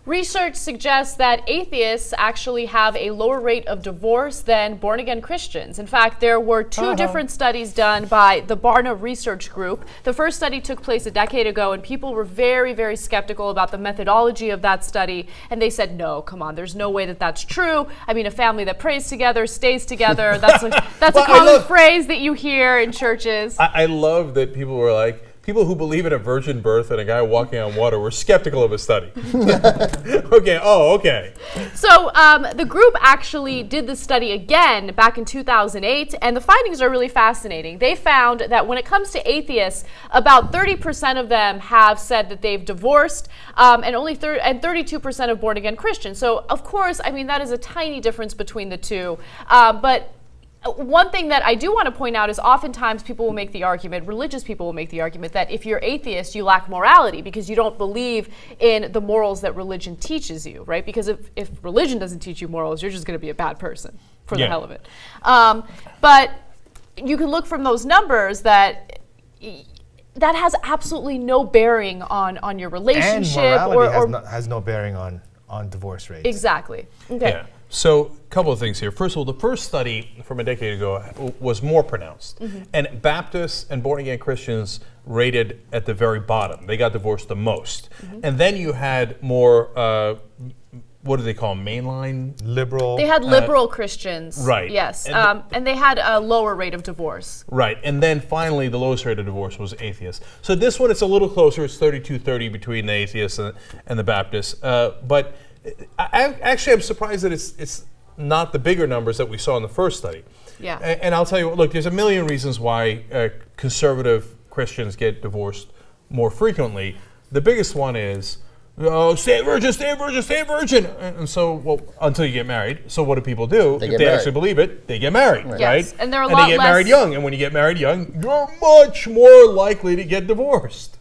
Research suggests that atheists actually have a lower rate of divorce than born-again Christians. In fact, there were two different studies done by the Barna Research Group. The first study took place a decade ago, and people were very, very skeptical about the methodology of that study. And they said, no, come on, there's no way that that's true. I mean, a family that prays together stays together. That's a common phrase that you hear in churches. I love that people were like, people who believe in a virgin birth and a guy walking on water were skeptical of a study. Okay. So the group actually did the study again back in 2008, and the findings are really fascinating. They found that when it comes to atheists, about 30% of them have said that they've divorced, and only 32% of born-again Christians. So, of course, I mean, that is a tiny difference between the two. But one thing that I do want to point out is oftentimes people will make the argument, religious people will make the argument, that if you're atheist, you lack morality because you don't believe in the morals that religion teaches you, right? Because if religion doesn't teach you morals, you're just going to be a bad person for the hell of it. But you can look from those numbers that has absolutely no bearing on your relationship. And morality has no bearing on divorce rates. Exactly. Okay. Yeah. So, a couple of things here. First of all, the first study from a decade ago was more pronounced. And Baptists and born-again Christians rated at the very bottom. They got divorced the most. And then you had more, what do they call them, mainline? Liberal. They had liberal Christians. Right. Yes. And they had a lower rate of divorce. Right. And then finally, the lowest rate of divorce was atheists. So this one, it's a little closer. It's 32-30 between the atheists and the Baptists. But I'm surprised that it's not the bigger numbers that we saw in the first study. Yeah. And I'll tell you, look, there's a million reasons why conservative Christians get divorced more frequently. The biggest one is, stay a virgin, stay a virgin, stay a virgin. And so, well, until you get married. So what do people do? If they actually believe it, they get married, right? Yes. And they're a lot they get married young. And when you get married young, you're much more likely to get divorced.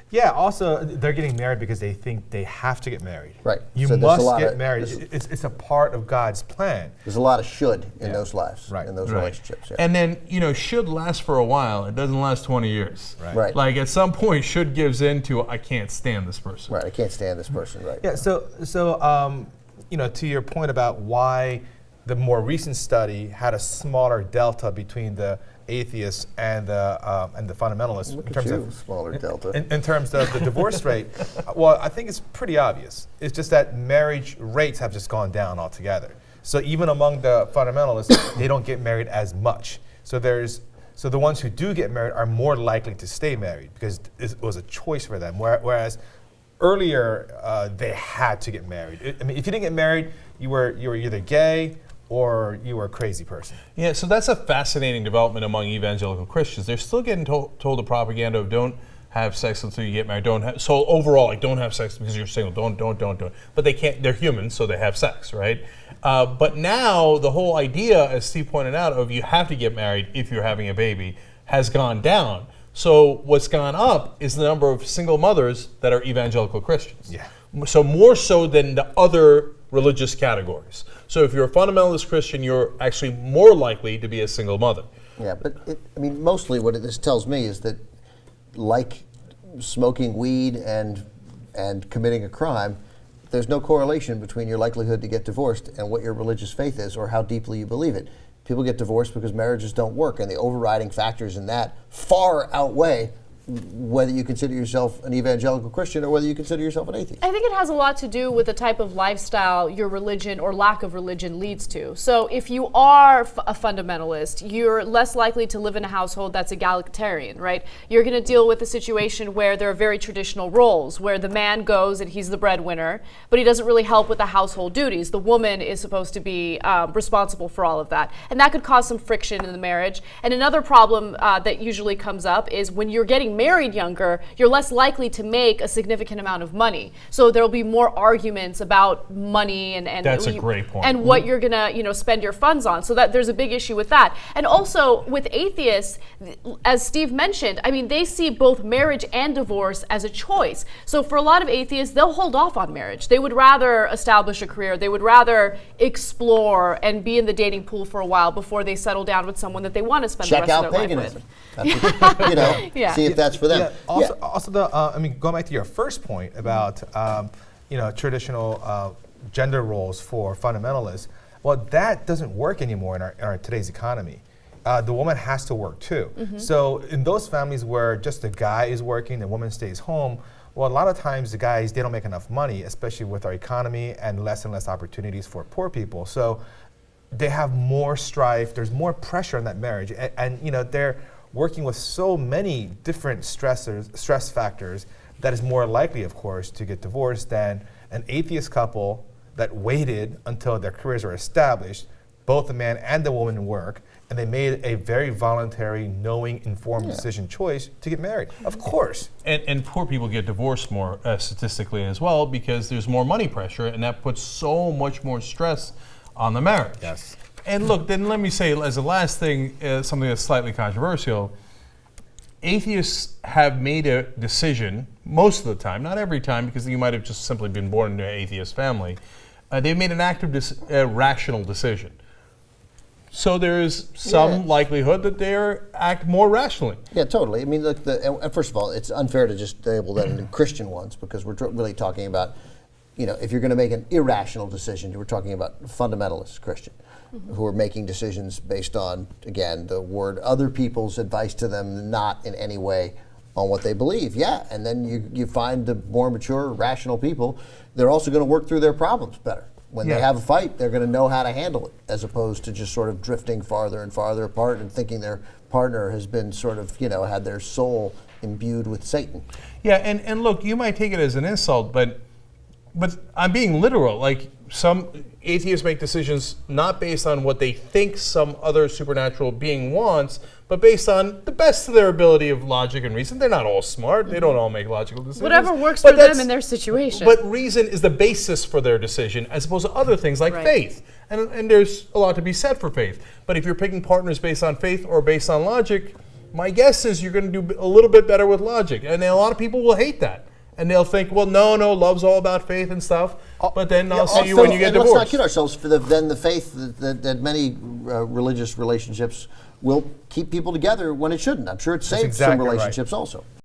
Yeah, also, they're getting married because they think they have to get married. Right. You must get married. It's a part of God's plan. There's a lot of should in those lives, in those relationships. Yeah. And then, should lasts for a while. It doesn't last 20 years. Right. Like, at some point, should gives in to, I can't stand this person. Right, I can't stand this person, right. Yeah, so to your point about why the more recent study had a smaller delta between the atheists and the fundamentalists Look in terms of smaller delta. In terms of the divorce rate. Well, I think it's pretty obvious. It's just that marriage rates have just gone down altogether. So even among the fundamentalists, they don't get married as much. So the ones who do get married are more likely to stay married because it was a choice for them. Whereas earlier they had to get married. I mean, if you didn't get married, you were either gay or you were a crazy person. Yeah, so that's a fascinating development among evangelical Christians. They're still getting told the propaganda of don't have sex until you get married. So overall, like, don't have sex because you're single. Don't. But they can't. They're human, so they have sex, right? But now the whole idea, as Steve pointed out, of you have to get married if you're having a baby, has gone down. So what's gone up is the number of single mothers that are evangelical Christians. Yeah. So more so than the other religious categories. So if you're a fundamentalist Christian, you're actually more likely to be a single mother. Yeah, but mostly what this tells me is that, like smoking weed and committing a crime, there's no correlation between your likelihood to get divorced and what your religious faith is or how deeply you believe it. People get divorced because marriages don't work, and the overriding factors in that far outweigh whether you consider yourself an evangelical Christian or whether you consider yourself an atheist. I think it has a lot to do with the type of lifestyle your religion or lack of religion leads to. So if you are a fundamentalist, you're less likely to live in a household that's egalitarian, right? You're going to deal with a situation where there are very traditional roles, where the man goes and he's the breadwinner, but he doesn't really help with the household duties. The woman is supposed to be responsible for all of that. And that could cause some friction in the marriage. And another problem that usually comes up is when you're getting married younger, you're less likely to make a significant amount of money. So there'll be more arguments about money and that's a great point. And what you're gonna spend your funds on. So that there's a big issue with that. And also with atheists, as Steve mentioned, I mean, they see both marriage and divorce as a choice. So for a lot of atheists, they'll hold off on marriage. They would rather establish a career. They would rather explore and be in the dating pool for a while before they settle down with someone that they want to spend the rest of their life with. See if that's for them. Also, going back to your first point about, traditional gender roles for fundamentalists. Well, that doesn't work anymore in our today's economy. The woman has to work too. So in those families where just the guy is working, the woman stays home, well, a lot of times the guys, they don't make enough money, especially with our economy and less opportunities for poor people. So they have more strife, there's more pressure on that marriage. And they're working with so many different stress factors that is more likely, of course, to get divorced than an atheist couple that waited until their careers are established, both the man and the woman work, and they made a very voluntary, knowing, informed decision choice to get married. Of course. And poor people get divorced more statistically as well because there's more money pressure, and that puts so much more stress on the marriage. Yes. And look, then let me say as a last thing, something that's slightly controversial. Atheists have made a decision, most of the time, not every time, because you might have just simply been born into an atheist family. They've made an active, rational decision. So there is some likelihood that they act more rationally. Yeah, totally. I mean, look, first of all, it's unfair to just label that in Christian ones because we're really talking about, if you're going to make an irrational decision, we're talking about fundamentalist Christian who are making decisions based on, again, the word other people's advice to them, not in any way on what they believe. Yeah, and then you find the more mature, rational people, they're also going to work through their problems better. When they have a fight, they're going to know how to handle it, as opposed to just sort of drifting farther and farther apart and thinking their partner has been sort of, had their soul imbued with Satan. Yeah, and look, you might take it as an insult, but I'm being literal. Like, some atheists make decisions not based on what they think some other supernatural being wants, but based on the best of their ability of logic and reason. They're not all smart. They don't all make logical decisions. Whatever works for them in their situation. But reason is the basis for their decision, as opposed to other things like faith. And there's a lot to be said for faith. But if you're picking partners based on faith or based on logic, my guess is you're going to do a little bit better with logic. And a lot of people will hate that. And they'll think, well, no, love's all about faith and stuff. But then I'll see you when you get divorced. Let's not kid ourselves. Then the faith that many religious relationships will keep people together when it shouldn't. I'm sure it saves some relationships also.